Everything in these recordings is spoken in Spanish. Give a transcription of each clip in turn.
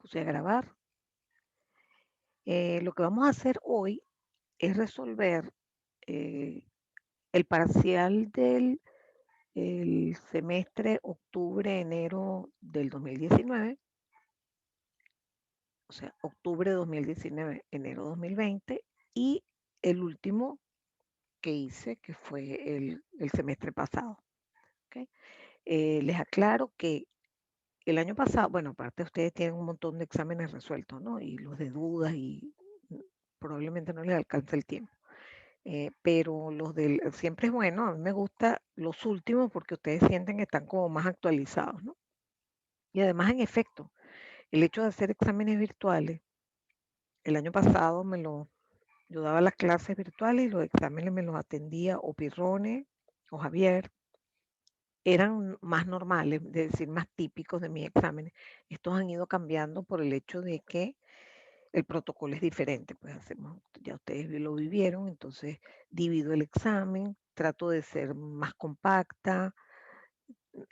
Puse a grabar. Lo que vamos a hacer hoy es resolver eh, el parcial del el semestre octubre-enero del 2019, o sea, octubre 2019, enero 2020, y el último que hice, que fue el semestre pasado. ¿Ok? Les aclaro que el año pasado, bueno, aparte ustedes tienen un montón de exámenes resueltos, ¿no? Y los de dudas y probablemente no les alcance el tiempo. Pero los del siempre es bueno, a mí me gusta los últimos porque ustedes sienten que están como más actualizados, ¿no? Y además, en efecto, el hecho de hacer exámenes virtuales, el año pasado yo daba las clases virtuales y los exámenes me los atendía o Pirrone o Javier, eran más normales, es decir, más típicos de mis exámenes. Estos han ido cambiando por el hecho de que el protocolo es diferente, pues hacemos, ya ustedes lo vivieron, entonces divido el examen, trato de ser más compacta,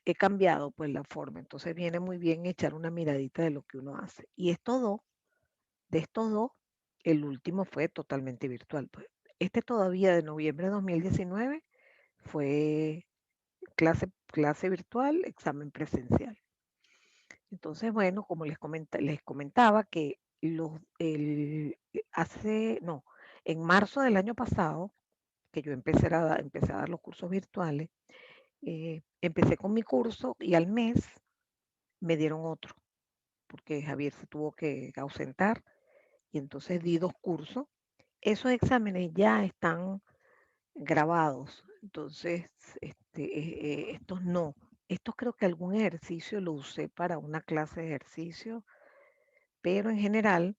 he cambiado pues la forma, entonces viene muy bien echar una miradita de lo que uno hace. Y de estos dos, el último fue totalmente virtual. Pues. Este todavía de noviembre de 2019 fue clase virtual, examen presencial. Entonces, bueno, como les comentaba que no, en marzo del año pasado, que yo empecé a dar los cursos virtuales, empecé con mi curso y al mes me dieron otro, porque Javier se tuvo que ausentar y entonces di dos cursos. Esos exámenes ya están grabados, entonces estos no. Estos creo que algún ejercicio lo usé para una clase de ejercicio, pero en general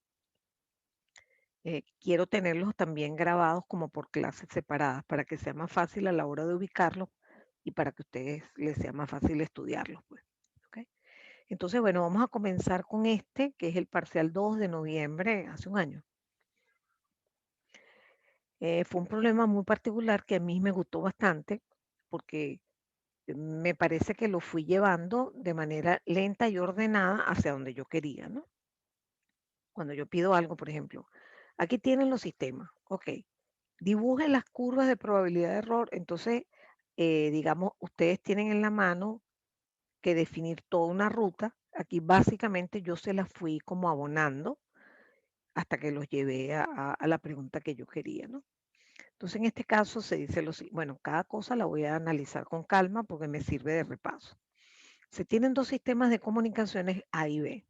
quiero tenerlos también grabados como por clases separadas para que sea más fácil a la hora de ubicarlos y para que a ustedes les sea más fácil estudiarlos. Pues, ¿ok? Entonces, bueno, vamos a comenzar con este, que es el parcial 2 de noviembre, hace un año. Fue un problema muy particular que a mí me gustó bastante porque me parece que lo fui llevando de manera lenta y ordenada hacia donde yo quería, ¿no? Cuando yo pido algo, por ejemplo, aquí tienen los sistemas, ok, dibujen las curvas de probabilidad de error, entonces, digamos, ustedes tienen en la mano que definir toda una ruta, aquí básicamente yo se las fui como abonando hasta que los llevé a la pregunta que yo quería, ¿no? Entonces, en este caso se dice bueno, cada cosa la voy a analizar con calma porque me sirve de repaso. Se tienen dos sistemas de comunicaciones A y B.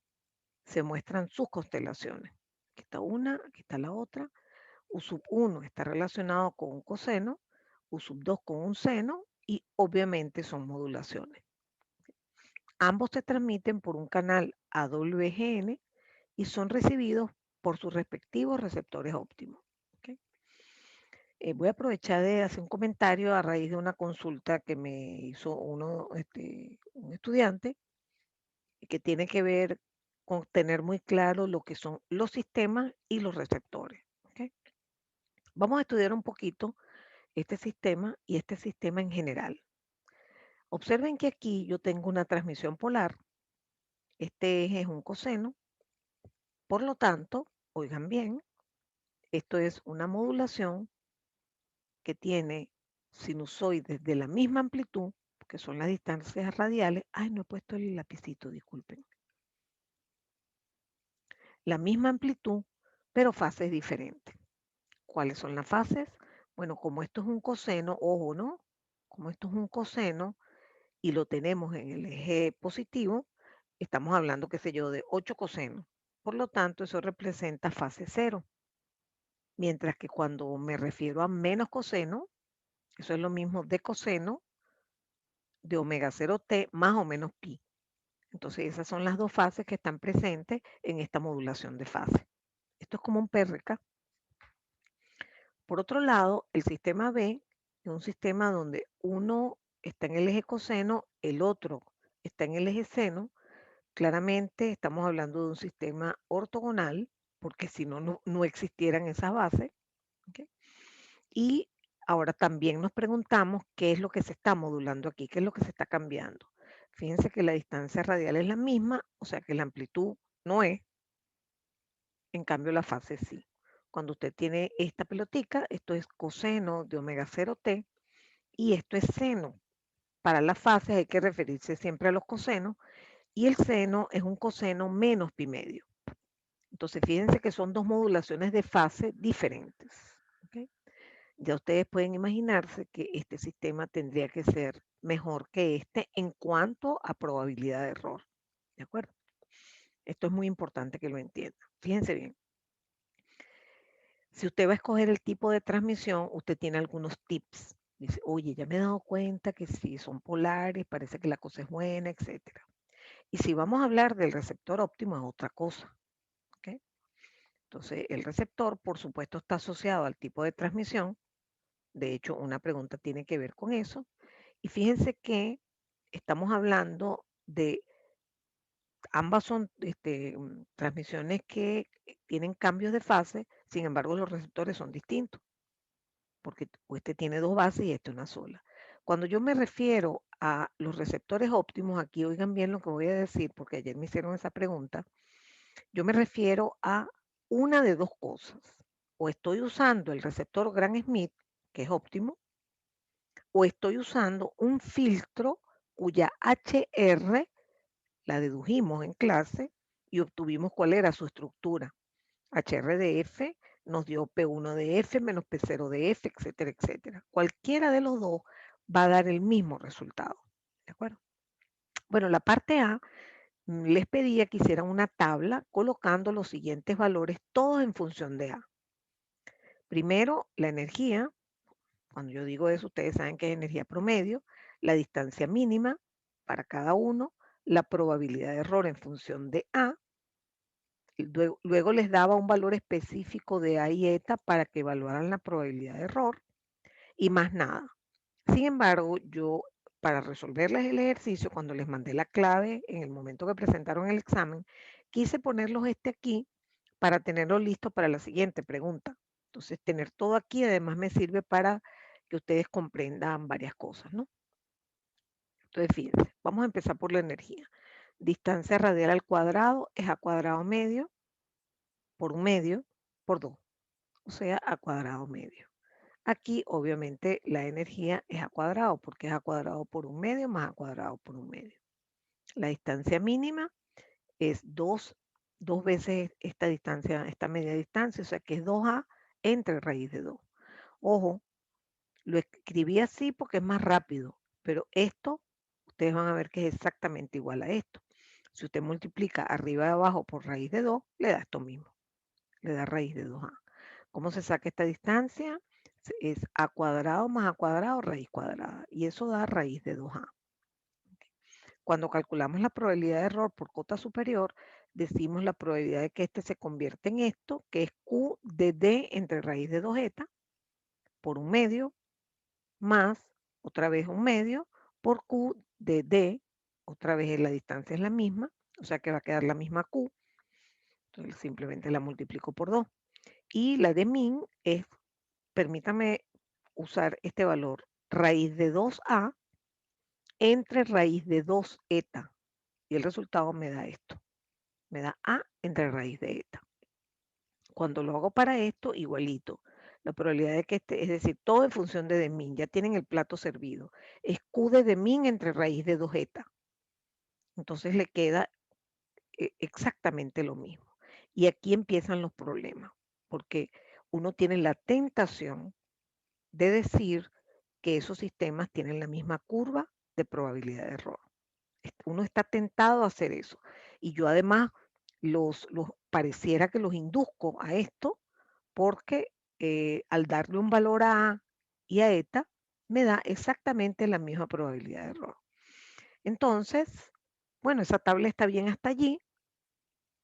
Se muestran sus constelaciones. Aquí está una, aquí está la otra. U sub 1 está relacionado con un coseno, U sub 2 con un seno y obviamente son modulaciones. Ambos se transmiten por un canal AWGN y son recibidos por sus respectivos receptores óptimos. ¿Okay? Voy a aprovechar de hacer un comentario a raíz de una consulta que me hizo un estudiante que tiene que ver con tener muy claro lo que son los sistemas y los receptores. ¿Okay? Vamos a estudiar un poquito este sistema y este sistema en general. Observen que aquí yo tengo una transmisión polar. Este eje es un coseno. Por lo tanto, oigan bien, esto es una modulación que tiene sinusoides de la misma amplitud, que son las distancias radiales. Ay, no he puesto el lapicito, disculpen. La misma amplitud, pero fases diferentes. ¿Cuáles son las fases? Bueno, como esto es un coseno, ojo, ¿no? Como esto es un coseno y lo tenemos en el eje positivo, estamos hablando, qué sé yo, de 8 cosenos. Por lo tanto, eso representa fase cero. Mientras que cuando me refiero a menos coseno, eso es lo mismo de coseno de omega 0t más o menos pi. Entonces, esas son las dos fases que están presentes en esta modulación de fase. Esto es como un PRK. Por otro lado, el sistema B es un sistema donde uno está en el eje coseno, el otro está en el eje seno. Claramente estamos hablando de un sistema ortogonal, porque si no, no existieran esas bases. ¿Okay? Y ahora también nos preguntamos qué es lo que se está modulando aquí, qué es lo que se está cambiando. Fíjense que la distancia radial es la misma, o sea que la amplitud no es, En cambio, la fase sí. Cuando usted tiene esta pelotica, esto es coseno de omega 0t y esto es seno. Para las fases hay que referirse siempre a los cosenos y el seno es un coseno menos pi medio. Entonces, fíjense que son dos modulaciones de fase diferentes. ¿Ok? Ya ustedes pueden imaginarse que este sistema tendría que ser mejor que este en cuanto a probabilidad de error. ¿De acuerdo? Esto es muy importante que lo entiendan. Fíjense bien. Si usted va a escoger el tipo de transmisión, usted tiene algunos tips. Dice, oye, ya me he dado cuenta que si son polares, parece que la cosa es buena, etcétera. Y si vamos a hablar del receptor óptimo, es otra cosa. ¿Ok? Entonces, el receptor, por supuesto, está asociado al tipo de transmisión. De hecho, una pregunta tiene que ver con eso. Y fíjense que estamos hablando de ambas son transmisiones que tienen cambios de fase, sin embargo, los receptores son distintos, porque este tiene dos bases y este una sola. Cuando yo me refiero a los receptores óptimos, aquí oigan bien lo que voy a decir, porque ayer me hicieron esa pregunta, yo me refiero a una de dos cosas. O estoy usando el receptor Gram-Schmidt, que es óptimo, o estoy usando un filtro cuya HR la dedujimos en clase y obtuvimos cuál era su estructura. HR de F nos dio P1 de F menos P0 de F, etcétera, etcétera. Cualquiera de los dos va a dar el mismo resultado. ¿De acuerdo? Bueno, la parte A les pedía que hicieran una tabla colocando los siguientes valores, todos en función de A. Primero, la energía. Cuando yo digo eso, ustedes saben que es energía promedio, la distancia mínima para cada uno, la probabilidad de error en función de A. Luego les daba un valor específico de A y eta para que evaluaran la probabilidad de error y más nada. Sin embargo, yo para resolverles el ejercicio, cuando les mandé la clave en el momento que presentaron el examen, quise ponerlos aquí para tenerlo listo para la siguiente pregunta. Entonces, tener todo aquí además me sirve para que ustedes comprendan varias cosas, ¿no? Entonces, fíjense, vamos a empezar por la energía. Distancia radial al cuadrado es a cuadrado medio por un medio por 2, o sea, a cuadrado medio. Aquí, obviamente, la energía es a cuadrado, porque es a cuadrado por un medio más a cuadrado por un medio. La distancia mínima es dos veces esta distancia, esta media distancia, o sea que es 2a entre raíz de 2. Ojo, lo escribí así porque es más rápido, pero esto, ustedes van a ver que es exactamente igual a esto. Si usted multiplica arriba y abajo por raíz de 2, le da esto mismo, le da raíz de 2a. ¿Cómo se saca esta distancia? Es a cuadrado más a cuadrado, raíz cuadrada, y eso da raíz de 2a. Cuando calculamos la probabilidad de error por cota superior, decimos la probabilidad de que este se convierta en esto, que es Q de D entre raíz de 2 eta por un medio, más otra vez un medio, por Q de D, otra vez la distancia es la misma, o sea que va a quedar la misma Q, entonces simplemente la multiplico por 2. Y la de min es, permítame usar este valor, raíz de 2a entre raíz de 2 eta, y el resultado me da esto. Me da A entre raíz de eta. Cuando lo hago para esto, igualito. La probabilidad de que es decir, todo en función de min, ya tienen el plato servido. Es Q de min entre raíz de 2 eta. Entonces le queda exactamente lo mismo. Y aquí empiezan los problemas, porque uno tiene la tentación de decir que esos sistemas tienen la misma curva de probabilidad de error. Uno está tentado a hacer eso. Y yo además pareciera que los induzco a esto porque al darle un valor a A y a eta, me da exactamente la misma probabilidad de error. Entonces, bueno, esa tabla está bien hasta allí.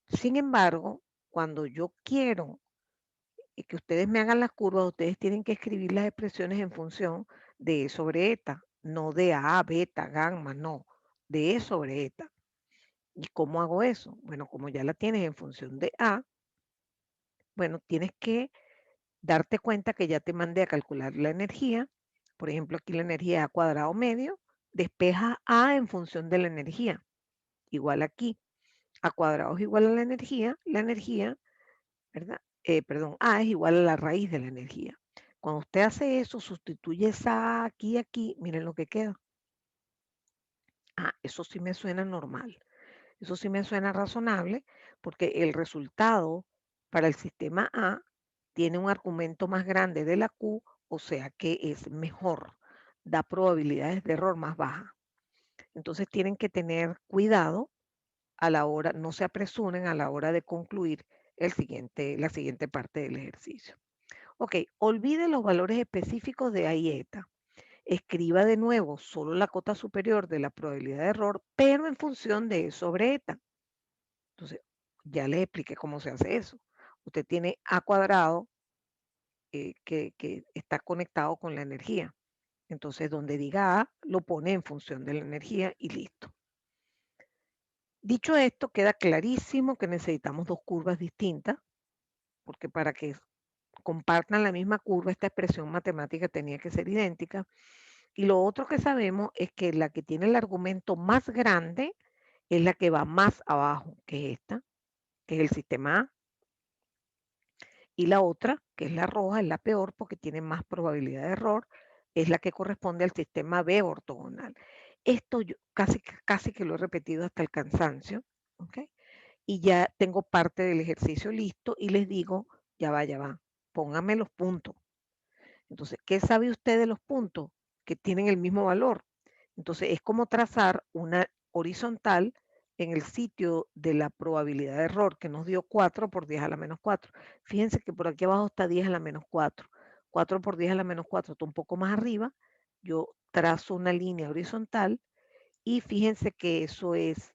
Sin embargo, cuando yo quiero que ustedes me hagan las curvas, ustedes tienen que escribir las expresiones en función de E sobre eta, no de A, beta, gamma, no, de E sobre eta. ¿Y cómo hago eso? Bueno, como ya la tienes en función de A, bueno, tienes que darte cuenta que ya te mandé a calcular la energía. Por ejemplo, aquí la energía es a cuadrado medio. Despeja A en función de la energía. Igual aquí. A cuadrado es igual a la energía. La energía ¿verdad? Perdón, A es igual a la raíz de la energía. Cuando usted hace eso, sustituye esa A aquí y aquí, miren lo que queda. Ah, eso sí me suena normal. Eso sí me suena razonable porque el resultado para el sistema A tiene un argumento más grande de la Q, o sea que es mejor, da probabilidades de error más bajas. Entonces tienen que tener cuidado a la hora, no se apresuren a la hora de concluir la siguiente parte del ejercicio. Ok, olvide los valores específicos de A y eta. Escriba de nuevo solo la cota superior de la probabilidad de error, pero en función de E sobre eta. Entonces, ya les expliqué cómo se hace eso. Usted tiene A cuadrado que está conectado con la energía. Entonces, donde diga A, lo pone en función de la energía y listo. Dicho esto, queda clarísimo que necesitamos dos curvas distintas, porque para que compartan la misma curva, esta expresión matemática tenía que ser idéntica. Y lo otro que sabemos es que la que tiene el argumento más grande es la que va más abajo, que es esta, que es el sistema A. Y la otra, que es la roja, es la peor porque tiene más probabilidad de error, es la que corresponde al sistema B ortogonal. Esto yo casi que lo he repetido hasta el cansancio, ¿ok? Y ya tengo parte del ejercicio listo y les digo, ya va, pónganme los puntos. Entonces, ¿qué sabe usted de los puntos? Que tienen el mismo valor. Entonces, es como trazar una horizontal en el sitio de la probabilidad de error que nos dio 4 por 10 a la menos 4. Fíjense que por aquí abajo está 10 a la menos 4. 4 por 10 a la menos 4 está un poco más arriba. Yo trazo una línea horizontal y fíjense que eso es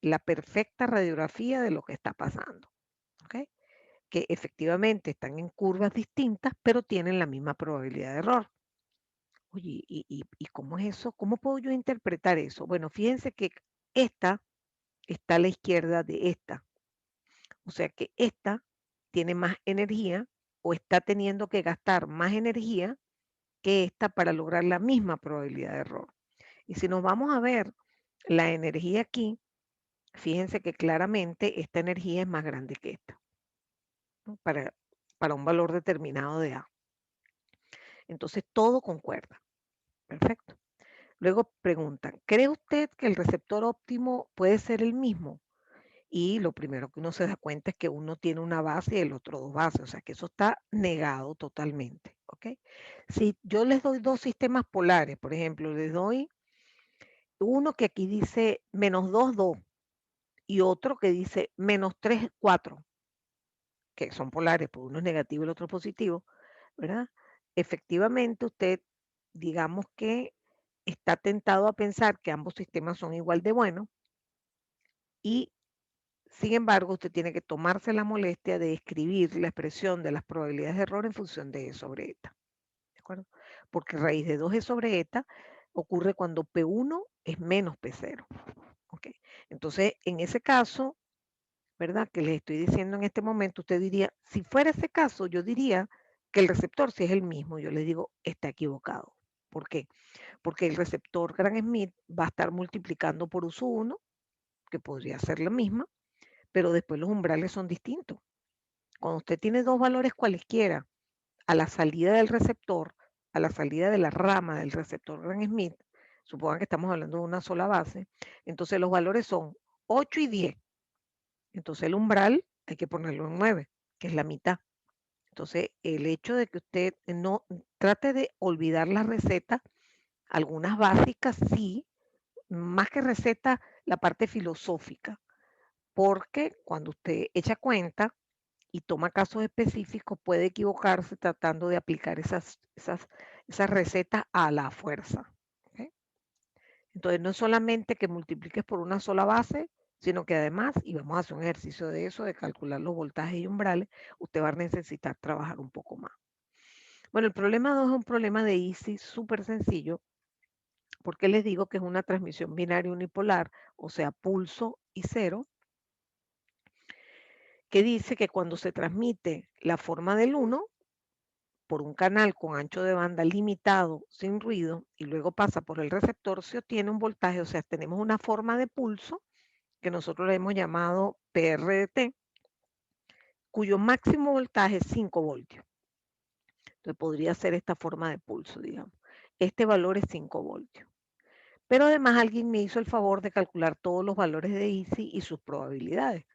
la perfecta radiografía de lo que está pasando. ¿Ok? Que efectivamente están en curvas distintas, pero tienen la misma probabilidad de error. Oye, ¿y cómo es eso? ¿Cómo puedo yo interpretar eso? Bueno, fíjense que esta está a la izquierda de esta. O sea que esta tiene más energía o está teniendo que gastar más energía que esta para lograr la misma probabilidad de error. Y si nos vamos a ver la energía aquí, fíjense que claramente esta energía es más grande que esta, ¿no? Para un valor determinado de A. Entonces todo concuerda. Perfecto. Luego preguntan, ¿cree usted que el receptor óptimo puede ser el mismo? Y lo primero que uno se da cuenta es que uno tiene una base y el otro dos bases, o sea que eso está negado totalmente, ¿ok? Si yo les doy dos sistemas polares, por ejemplo, les doy uno que aquí dice -2, 2 y otro que dice -3, 4, que son polares, pues uno es negativo y el otro es positivo, ¿verdad? Efectivamente, usted, digamos que está tentado a pensar que ambos sistemas son igual de buenos y, sin embargo, usted tiene que tomarse la molestia de escribir la expresión de las probabilidades de error en función de E sobre eta, ¿de acuerdo? Porque raíz de 2E sobre eta ocurre cuando P1 es menos P0, ¿ok? Entonces, en ese caso, ¿verdad? Que les estoy diciendo en este momento, usted diría, si fuera ese caso, yo diría que el receptor sí es el mismo. Yo le digo, está equivocado. ¿Por qué? Porque el receptor Gram-Schmidt va a estar multiplicando por uso 1, que podría ser la misma, pero después los umbrales son distintos. Cuando usted tiene dos valores cualesquiera a la salida del receptor, a la salida de la rama del receptor Gram-Schmidt, supongan que estamos hablando de una sola base, entonces los valores son 8 y 10. Entonces el umbral hay que ponerlo en 9, que es la mitad. Entonces el hecho de que usted no trate de olvidar las recetas, algunas básicas sí, más que recetas, la parte filosófica, porque cuando usted echa cuenta y toma casos específicos puede equivocarse tratando de aplicar esas recetas a la fuerza. ¿Ok? Entonces, no es solamente que multipliques por una sola base, sino que además, y vamos a hacer un ejercicio de eso, de calcular los voltajes y umbrales, usted va a necesitar trabajar un poco más. Bueno, el problema 2 es un problema de Easy súper sencillo, porque les digo que es una transmisión binaria unipolar, o sea, pulso y cero, que dice que cuando se transmite la forma del 1 por un canal con ancho de banda limitado, sin ruido, y luego pasa por el receptor, se obtiene un voltaje, o sea, tenemos una forma de pulso que nosotros le hemos llamado PRT, cuyo máximo voltaje es 5 voltios. Entonces podría ser esta forma de pulso, digamos. Este valor es 5 voltios. Pero además alguien me hizo el favor de calcular todos los valores de ICI y sus probabilidades.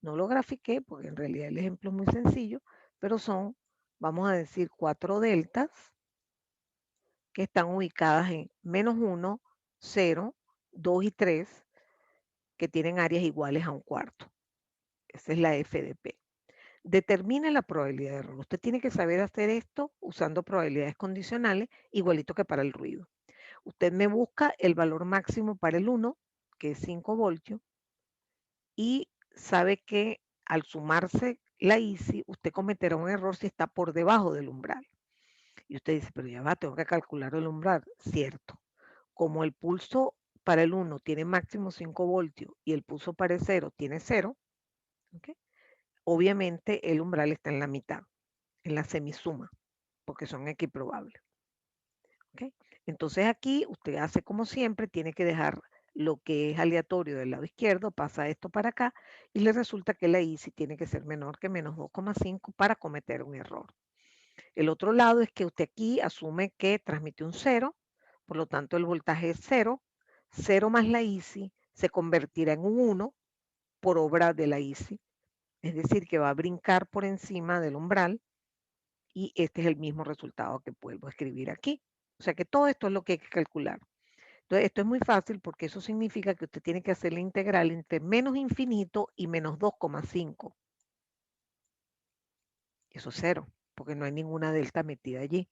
No lo grafiqué porque en realidad el ejemplo es muy sencillo, pero son, vamos a decir, 4 deltas que están ubicadas en -1, 0, 2 y 3, que tienen áreas iguales a un cuarto. Esa es la F de P. Determine la probabilidad de error. Usted tiene que saber hacer esto usando probabilidades condicionales, igualito que para el ruido. Usted me busca el valor máximo para el 1, que es 5 voltios, y sabe que al sumarse la ICI, usted cometerá un error si está por debajo del umbral. Y usted dice, pero ya va, tengo que calcular el umbral. Cierto. Como el pulso para el 1 tiene máximo 5 voltios y el pulso para el 0 tiene 0, ¿okay? Obviamente el umbral está en la mitad, en la semisuma, porque son equiprobables. ¿Okay? Entonces aquí usted hace como siempre, tiene que dejar lo que es aleatorio del lado izquierdo, pasa esto para acá y le resulta que la ICI tiene que ser menor que menos 2,5 para cometer un error. El otro lado es que usted aquí asume que transmite un 0, por lo tanto el voltaje es 0, 0 más la ICI se convertirá en un 1 por obra de la ICI, es decir, que va a brincar por encima del umbral y este es el mismo resultado que vuelvo a escribir aquí. O sea que todo esto es lo que hay que calcular. Entonces, esto es muy fácil porque eso significa que usted tiene que hacer la integral entre menos infinito y menos 2,5. Eso es 0, porque no hay ninguna delta metida allí.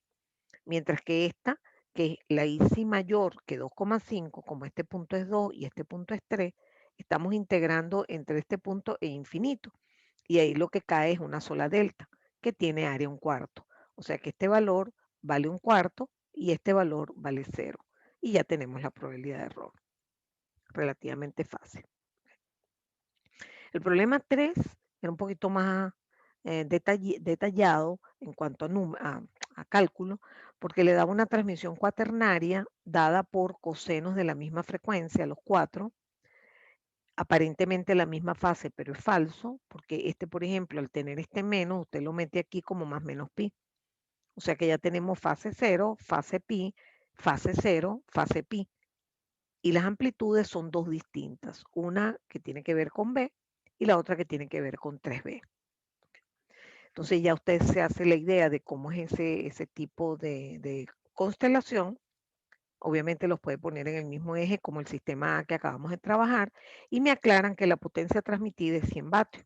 Mientras que esta, que es la ICI mayor que 2,5, como este punto es 2 y este punto es 3, estamos integrando entre este punto e infinito. Y ahí lo que cae es una sola delta, que tiene área un cuarto. O sea que este valor vale un cuarto y este valor vale 0. Y ya tenemos la probabilidad de error. Relativamente fácil. El problema 3 era un poquito más detallado en cuanto a cálculo, porque le daba una transmisión cuaternaria dada por cosenos de la misma frecuencia, los 4, aparentemente la misma fase, pero es falso, porque este, por ejemplo, al tener este menos, usted lo mete aquí como más menos pi. O sea que ya tenemos fase 0, fase pi, fase 0, fase pi. Y las amplitudes son dos distintas, una que tiene que ver con B y la otra que tiene que ver con 3B. Entonces ya usted se hace la idea de cómo es ese tipo de constelación. Obviamente los puede poner en el mismo eje como el sistema A que acabamos de trabajar y me aclaran que la potencia transmitida es 100 vatios.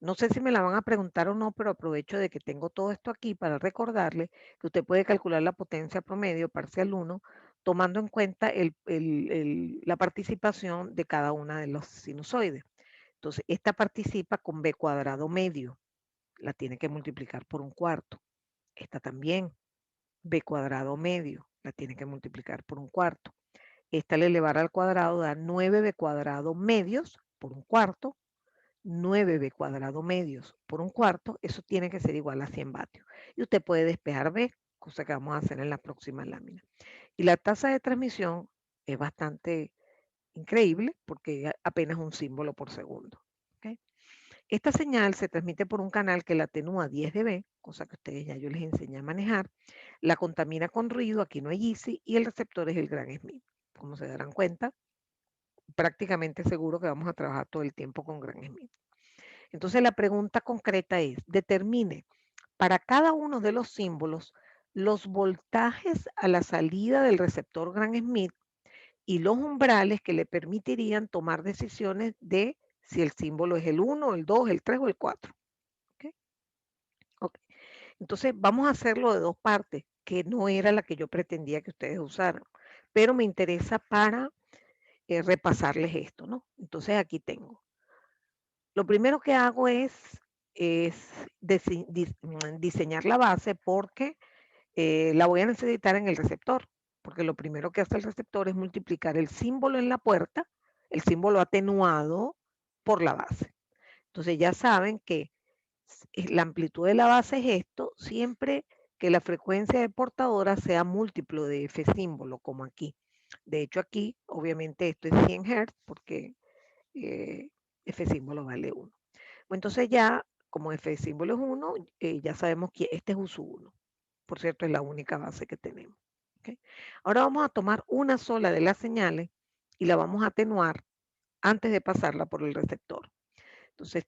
No sé si me la van a preguntar o no, pero aprovecho de que tengo todo esto aquí para recordarle que usted puede calcular la potencia promedio parcial 1 tomando en cuenta la participación de cada una de los sinusoides. Entonces, esta participa con b cuadrado medio, la tiene que multiplicar por un cuarto. Esta también, b cuadrado medio, la tiene que multiplicar por un cuarto. Esta al elevar al cuadrado da 9b cuadrado medios por un cuarto, 9b cuadrado medios por un cuarto, eso tiene que ser igual a 100 vatios. Y usted puede despejar B, cosa que vamos a hacer en la próxima lámina. Y la tasa de transmisión es bastante increíble porque apenas un símbolo por segundo. ¿Okay? Esta señal se transmite por un canal que la atenúa 10 dB, cosa que ustedes ya yo les enseñé a manejar, la contamina con ruido, aquí no hay ICI, y el receptor es el Gran Smith. Como se darán cuenta, prácticamente seguro que vamos a trabajar todo el tiempo con Gran Smith. Entonces la pregunta concreta es, determine para cada uno de los símbolos los voltajes a la salida del receptor Gran Smith y los umbrales que le permitirían tomar decisiones de si el símbolo es el 1, el 2, el 3 o el 4. ¿Okay? Okay. Entonces vamos a hacerlo de dos partes, que no era la que yo pretendía que ustedes usaran, pero me interesa para repasarles esto, ¿no? Entonces aquí tengo. Lo primero que hago es diseñar la base porque la voy a necesitar en el receptor, porque lo primero que hace el receptor es multiplicar el símbolo en la puerta, el símbolo atenuado por la base. Entonces ya saben que la amplitud de la base es esto, siempre que la frecuencia de portadora sea múltiplo de F símbolo, como aquí. De hecho aquí, obviamente esto es 100 Hz porque F símbolo vale 1. Entonces ya como f de símbolo es 1, ya sabemos que este es uso 1. Por cierto, es la única base que tenemos. ¿Ok? Ahora vamos a tomar una sola de las señales y la vamos a atenuar antes de pasarla por el receptor. Entonces,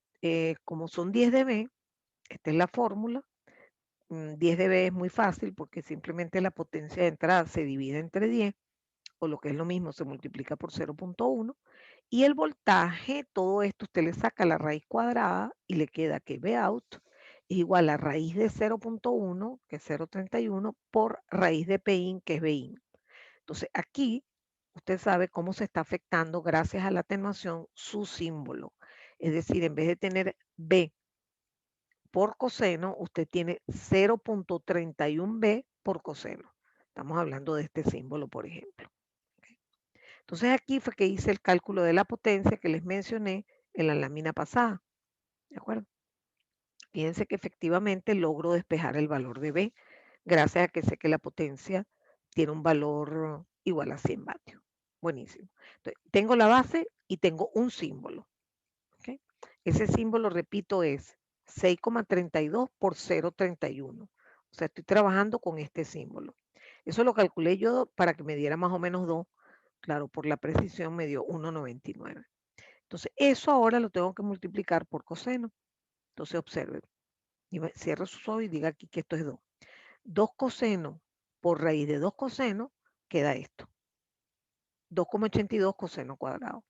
como son 10 dB, esta es la fórmula. 10 dB es muy fácil porque simplemente la potencia de entrada se divide entre 10, o lo que es lo mismo, se multiplica por 0.1. Y el voltaje, todo esto usted le saca la raíz cuadrada y le queda que Vout es igual a raíz de 0.1, que es 0.31, por raíz de Pin, que es Bin. Entonces aquí usted sabe cómo se está afectando gracias a la atenuación su símbolo. Es decir, en vez de tener B por coseno, usted tiene 0.31 B por coseno. Estamos hablando de este símbolo, por ejemplo. Entonces aquí fue que hice el cálculo de la potencia que les mencioné en la lámina pasada. ¿De acuerdo? Fíjense que efectivamente logro despejar el valor de B gracias a que sé que la potencia tiene un valor igual a 100 vatios. Buenísimo. Entonces, tengo la base y tengo un símbolo. ¿Ok? Ese símbolo, repito, es 6,32 por 0,31. O sea, estoy trabajando con este símbolo. Eso lo calculé yo para que me diera más o menos 2. Claro, por la precisión me dio 1,99. Entonces, eso ahora lo tengo que multiplicar por coseno. Entonces, observen. Y cierre sus ojos y diga aquí que esto es 2. 2 coseno por raíz de 2 coseno queda esto. 2,82 coseno cuadrado.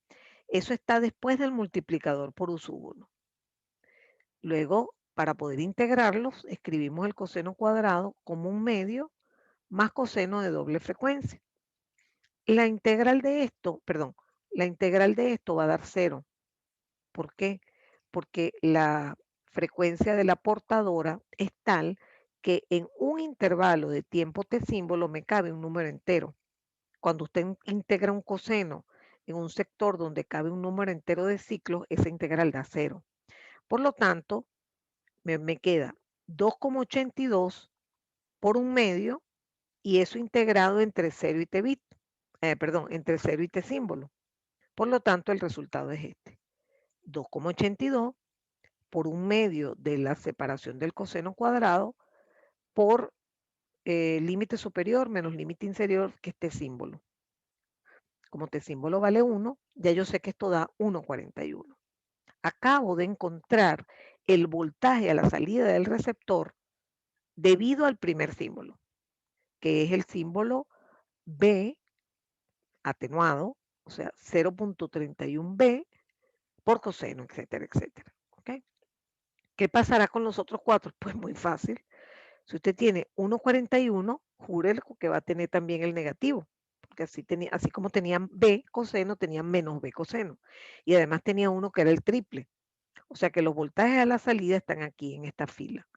Eso está después del multiplicador por U sub 1. Luego, para poder integrarlos, escribimos el coseno cuadrado como un medio más coseno de doble frecuencia. La integral de esto, perdón, la integral de esto va a dar 0. ¿Por qué? Porque la frecuencia de la portadora es tal que en un intervalo de tiempo t símbolo me cabe un número entero. Cuando usted integra un coseno en un sector donde cabe un número entero de ciclos, esa integral da 0. Por lo tanto, me queda 2,82 por un medio y eso integrado entre 0 y t bit, perdón, entre 0 y t símbolo. Por lo tanto, el resultado es este. 2,82 por un medio de la separación del coseno cuadrado por límite superior menos límite inferior, que es t símbolo. Como t símbolo vale 1, ya yo sé que esto da 1,41. Acabo de encontrar el voltaje a la salida del receptor debido al primer símbolo, que es el símbolo B atenuado, o sea, 0.31 B por coseno, etcétera, etcétera. ¿Ok? ¿Qué pasará con los otros cuatro? Pues muy fácil. Si usted tiene 1,41, jure que va a tener también el negativo, porque así como tenían B coseno, tenían menos B coseno. Y además tenía uno que era el triple. O sea que los voltajes a la salida están aquí en esta fila.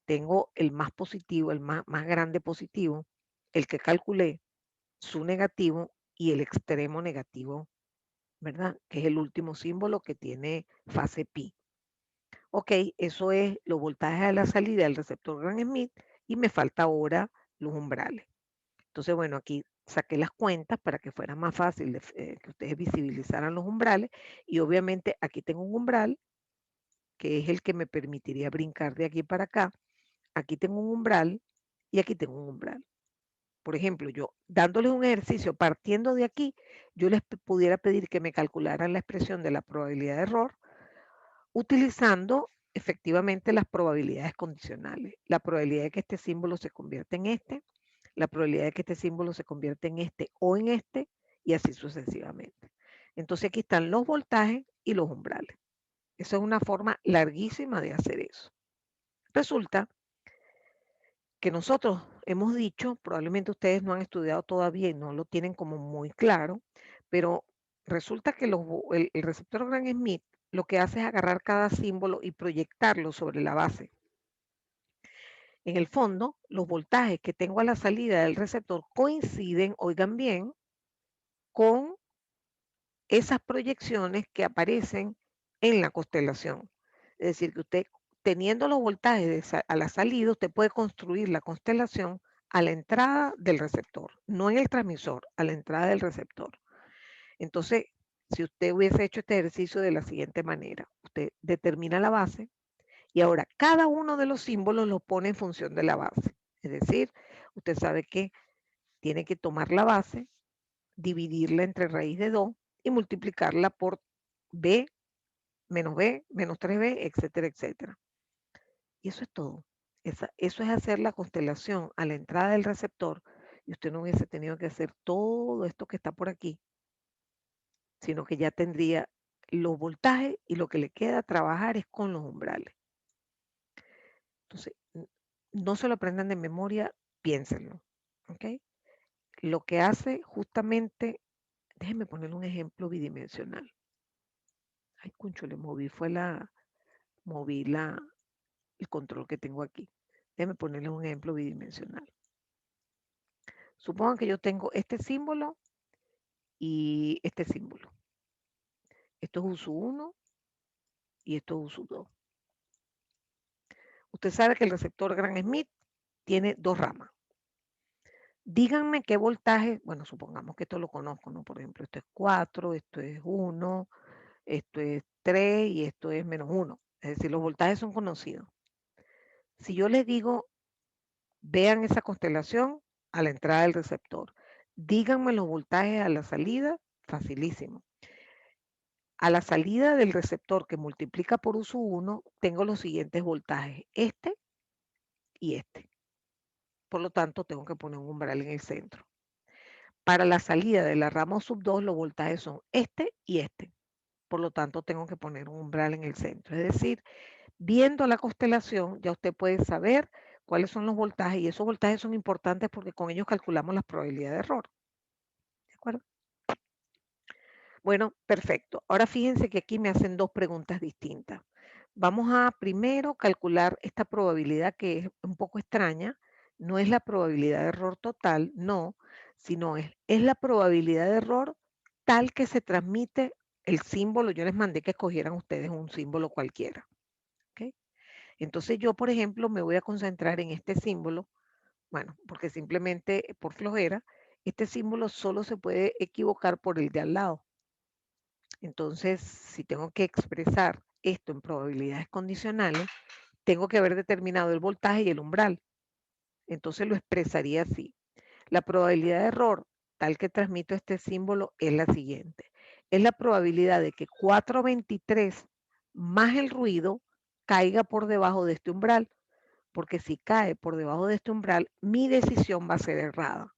Tengo el más positivo, el más grande positivo, el que calculé, su negativo y el extremo negativo, ¿verdad? Que es el último símbolo que tiene fase pi. Ok, eso es los voltajes a la salida del receptor Gram-Schmidt y me falta ahora los umbrales. Entonces, bueno, aquí saqué las cuentas para que fuera más fácil que ustedes visibilizaran los umbrales y obviamente aquí tengo un umbral que es el que me permitiría brincar de aquí para acá. Aquí tengo un umbral y aquí tengo un umbral. Por ejemplo, yo dándoles un ejercicio partiendo de aquí, yo les pudiera pedir que me calcularan la expresión de la probabilidad de error utilizando efectivamente las probabilidades condicionales. La probabilidad de que este símbolo se convierta en este, la probabilidad de que este símbolo se convierta en este o en este, y así sucesivamente. Entonces aquí están los voltajes y los umbrales. Esa es una forma larguísima de hacer eso. Resulta que nosotros hemos dicho, probablemente ustedes no han estudiado todavía y no lo tienen como muy claro, pero resulta que el receptor Gram-Schmidt lo que hace es agarrar cada símbolo y proyectarlo sobre la base. En el fondo, los voltajes que tengo a la salida del receptor coinciden, oigan bien, con esas proyecciones que aparecen en la constelación. Es decir, que usted, teniendo los voltajes a la salida, usted puede construir la constelación a la entrada del receptor, no en el transmisor, a la entrada del receptor. Entonces, si usted hubiese hecho este ejercicio de la siguiente manera, usted determina la base Y ahora, cada uno de los símbolos lo pone en función de la base. Es decir, usted sabe que tiene que tomar la base, dividirla entre raíz de 2 y multiplicarla por b, menos 3b, etcétera, etcétera. Y eso es todo. Eso es hacer la constelación a la entrada del receptor y usted no hubiese tenido que hacer todo esto que está por aquí, sino que ya tendría los voltajes y lo que le queda trabajar es con los umbrales. Entonces, no se lo aprendan de memoria, piénsenlo, ¿ok? Lo que hace justamente, déjenme ponerle un ejemplo bidimensional. Ay, concho, le moví el control que tengo aquí. Déjenme ponerle un ejemplo bidimensional. Supongan que yo tengo este símbolo y este símbolo. Esto es uso 1 y esto es uso 2. Usted sabe que el receptor Gram Smith tiene 2 ramas. Díganme qué voltaje, bueno, supongamos que esto lo conozco, ¿no? Por ejemplo, esto es 4, esto es 1, esto es 3 y esto es menos 1. Es decir, los voltajes son conocidos. Si yo les digo, vean esa constelación a la entrada del receptor, díganme los voltajes a la salida, facilísimo. A la salida del receptor que multiplica por uso 1, tengo los siguientes voltajes, este y este. Por lo tanto, tengo que poner un umbral en el centro. Para la salida de la rama sub 2, los voltajes son este y este. Por lo tanto, tengo que poner un umbral en el centro. Es decir, viendo la constelación, ya usted puede saber cuáles son los voltajes y esos voltajes son importantes porque con ellos calculamos la probabilidad de error. ¿De acuerdo? Bueno, perfecto. Ahora fíjense que aquí me hacen 2 preguntas distintas. Vamos a primero calcular esta probabilidad que es un poco extraña. No es la probabilidad de error total, no, sino es la probabilidad de error tal que se transmite el símbolo. Yo les mandé que escogieran ustedes un símbolo cualquiera. ¿Ok? Entonces yo, por ejemplo, me voy a concentrar en este símbolo, bueno, porque simplemente por flojera, este símbolo solo se puede equivocar por el de al lado. Entonces, si tengo que expresar esto en probabilidades condicionales, tengo que haber determinado el voltaje y el umbral. Entonces lo expresaría así. La probabilidad de error tal que transmito este símbolo es la siguiente. Es la probabilidad de que 423 más el ruido caiga por debajo de este umbral, porque si cae por debajo de este umbral, mi decisión va a ser errada.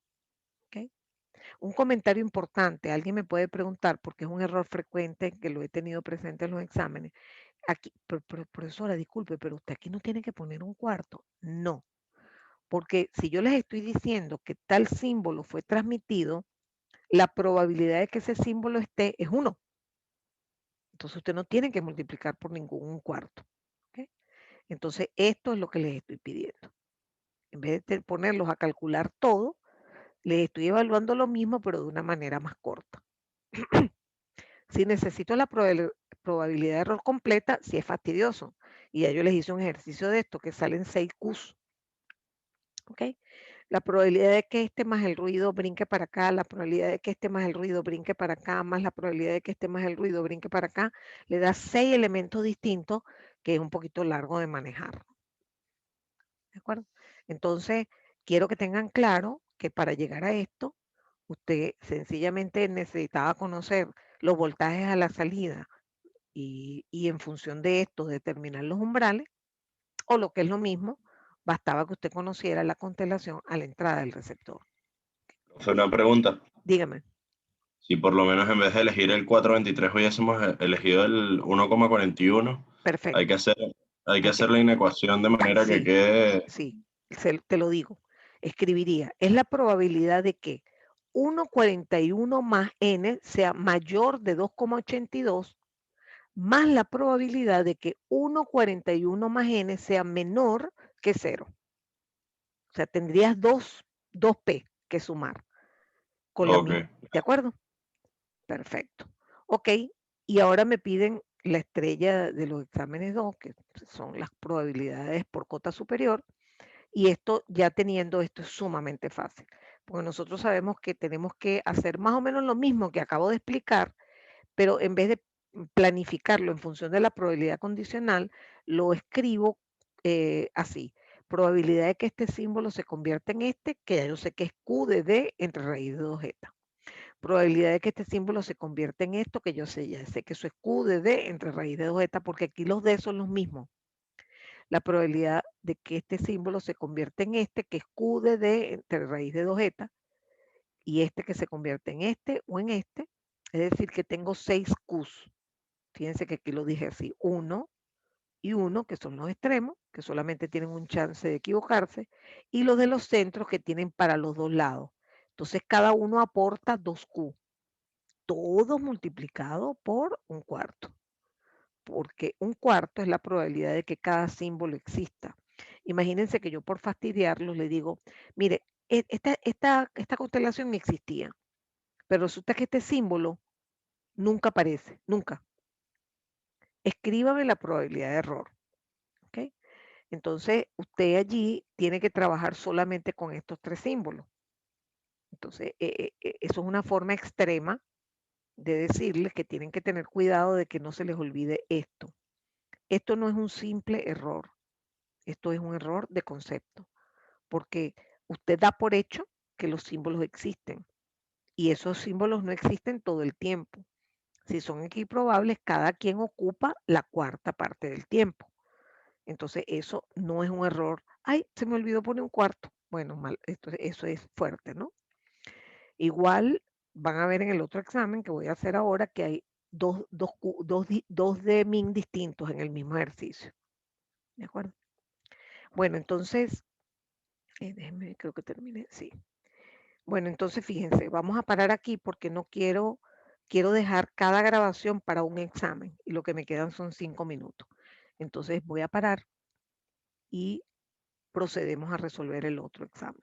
¿Ok? Un comentario importante, alguien me puede preguntar, porque es un error frecuente que lo he tenido presente en los exámenes. Aquí, profesora, disculpe, pero usted aquí no tiene que poner un cuarto. No, porque si yo les estoy diciendo que tal símbolo fue transmitido, la probabilidad de que ese símbolo esté es 1. Entonces usted no tiene que multiplicar por ningún cuarto. ¿Ok? Entonces esto es lo que les estoy pidiendo. En vez de ponerlos a calcular todo, les estoy evaluando lo mismo, pero de una manera más corta. Si necesito la probabilidad de error completa, sí es fastidioso. Y ya yo les hice un ejercicio de esto que salen 6 Qs. ¿Ok? La probabilidad de que este más el ruido brinque para acá, la probabilidad de que este más el ruido brinque para acá, más la probabilidad de que este más el ruido brinque para acá, le da 6 elementos distintos que es un poquito largo de manejar. ¿De acuerdo? Entonces, quiero que tengan claro que para llegar a esto, usted sencillamente necesitaba conocer los voltajes a la salida y en función de esto determinar los umbrales, o lo que es lo mismo, bastaba que usted conociera la constelación a la entrada del receptor. Fue una pregunta. Dígame. Si por lo menos en vez de elegir el 423 hubiésemos elegido el 1,41, hay Perfecto. que hacer, hay que Hay que, hacer la inecuación de manera que sí, quede. sí, te lo digo. Escribiría, es la probabilidad de que 1,41 más n sea mayor de 2,82 más la probabilidad de que 1,41 más n sea menor que 0. O sea, tendrías 2p que sumar con la Ok. misma. ¿De acuerdo? Perfecto. Ok, y ahora me piden la estrella de los exámenes 2, que son las probabilidades por cota superior, y esto ya teniendo esto es sumamente fácil, porque nosotros sabemos que tenemos que hacer más o menos lo mismo que acabo de explicar, pero en vez planificarlo en función de la probabilidad condicional, lo escribo así. Probabilidad de que este símbolo se convierta en este, que ya yo sé que es Q de D entre raíz de 2 eta. Probabilidad de que este símbolo se convierta en esto, que yo sé, ya sé que eso es Q de D entre raíz de 2 eta, porque aquí los D son los mismos. La probabilidad de que este símbolo se convierta en este, que es Q de D entre raíz de 2 eta, y este que se convierte en este o en este, es decir, que tengo 6 Qs. Fíjense que aquí lo dije así, 1 y 1, que son los extremos, que solamente tienen un chance de equivocarse, y los de los centros que tienen para los dos lados. Entonces cada uno aporta 2Q, todo multiplicado por un cuarto, porque un cuarto es la probabilidad de que cada símbolo exista. Imagínense que yo por fastidiarlos le digo, mire, esta constelación ni existía, pero resulta que este símbolo nunca aparece, nunca. Escríbame la probabilidad de error. ¿Ok? Entonces, usted allí tiene que trabajar solamente con estos 3 símbolos. Entonces, eso es una forma extrema de decirles que tienen que tener cuidado de que no se les olvide esto. Esto no es un simple error, esto es un error de concepto, porque usted da por hecho que los símbolos existen y esos símbolos no existen todo el tiempo. Si son equiprobables, cada quien ocupa la cuarta parte del tiempo. Entonces, eso no es un error. Ay, se me olvidó poner un cuarto. Bueno, mal, eso es fuerte, ¿no? Igual van a ver en el otro examen que voy a hacer ahora que hay dos de min distintos en el mismo ejercicio. ¿De acuerdo? Bueno, entonces, déjenme, creo que terminé, sí. Bueno, entonces fíjense, vamos a parar aquí porque no quiero dejar cada grabación para un examen y lo que me quedan son 5 minutos. Entonces voy a parar y procedemos a resolver el otro examen.